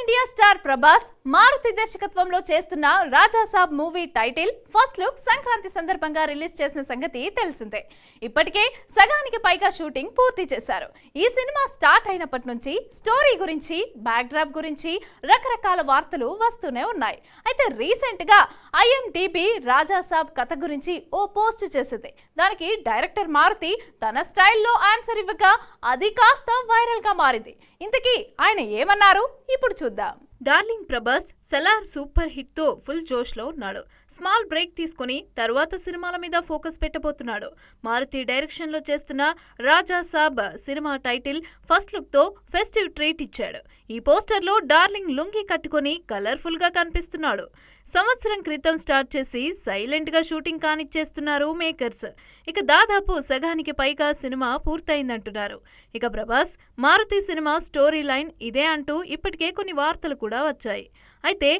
India star Prabhas Maruthi దర్శకత్వంలో చేస్తున్న Raja Saab movie title first look Sankranti సందర్భంగా రిలీజ్ చేసిన సంగతి తెలిసిందే. ఇప్పటికే సగానికి పైగా షూటింగ్ పూర్తి చేశారు. ఈ సినిమా స్టార్ట్ అయినప్పటి నుంచి స్టోరీ గురించి, బ్యాక్ డ్రాప్ గురించి రకరకాల వార్తలు వస్తూనే ఉన్నాయి. అయితే రీసెంట్ గా IMDb రాజా సాబ్ కథ గురించి ఓ పోస్ట్ చేసింది. దానికి డైరెక్టర్ మారుతి తన స్టైల్లో ఆన్సర్ ఇవ్వగా అది కాస్త వైరల్ గా మారింది. ఇంతకీ ఆయన ఏమన్నారు ఇప్పుడు చూద్దాం. Darling Prabhas Salaar super hit తో ఫుల్ జోష్ లో ఉన్నాడు. స్మాల్ బ్రేక్ తీసుకుని తర్వాత సినిమాల మీద ఫోకస్ పెట్టబోతున్నాడు. మారుతి డైరెక్షన్ లో చేస్తున్న రాజా సాబ్ సినిమా టైటిల్ ఫస్ట్ లుక్ తో ఫెస్టివ్ ట్రీట్ ఇచ్చాడు. ఈ పోస్టర్ లో డార్లింగ్ లుంగి కట్టుకుని కలర్ఫుల్ గా కనిపిస్తున్నాడు. సంవత్సరం క్రితం స్టార్ట్ చేసి సైలెంట్ గా షూటింగ్ కానిచ్చేస్తున్నారు మేకర్స్. ఇక దాదాపు సగానికి పైగా సినిమా పూర్తయిందంటున్నారు. ఇక Prabhas Maruthi cinema story line ఇదే అంటూ ఇప్పటికే కొన్ని వార్తలు కూడా వచ్చాయి. అయితే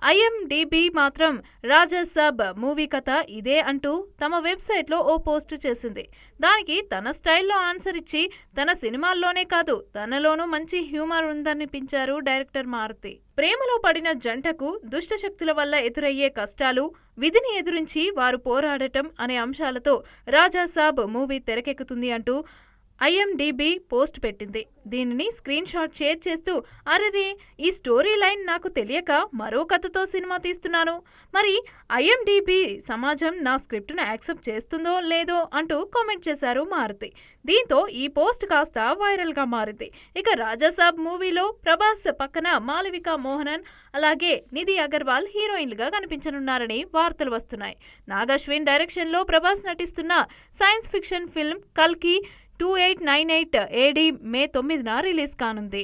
IMDb మాత్రం రాజా సాబ్ మూవీ కథ ఇదే అంటూ తమ వెబ్సైట్లో ఓ పోస్ట్ చేసింది. దానికి తన స్టైల్లో ఆన్సర్ ఇచ్చి తన సినిమాల్లోనే కాదు తనలోనూ మంచి హ్యూమర్ ఉందనిపించారు డైరెక్టర్ మారుతి. ప్రేమలో పడిన జంటకు దుష్టశక్తుల వల్ల ఎదురయ్యే కష్టాలు, విధిని ఎదురించి వారు పోరాడటం అనే అంశాలతో రాజా సాబ్ మూవీ తెరకెక్కుతుంది అంటూ IMDb పోస్ట్ పెట్టింది. దీనిని స్క్రీన్ షాట్ షేర్ చేస్తూ అరెరే, ఈ స్టోరీ లైన్ నాకు తెలియక మరో కథతో సినిమా తీస్తున్నాను, మరి IMDb సమాజం నా స్క్రిప్ట్ను యాక్సెప్ట్ చేస్తుందో లేదో అంటూ కామెంట్ చేశారు మారుతి. దీంతో ఈ పోస్ట్ కాస్త వైరల్గా మారింది. ఇక రాజాసాబ్ మూవీలో ప్రభాస్ పక్కన మాలవిక మోహనన్ అలాగే నిధి అగర్వాల్ హీరోయిన్లుగా కనిపించనున్నారని వార్తలు వస్తున్నాయి. నాగశ్విన్ డైరెక్షన్లో ప్రభాస్ నటిస్తున్న సైన్స్ ఫిక్షన్ ఫిల్మ్ కల్కి 2898 AD మే 9న రిలీజ్ కానుంది.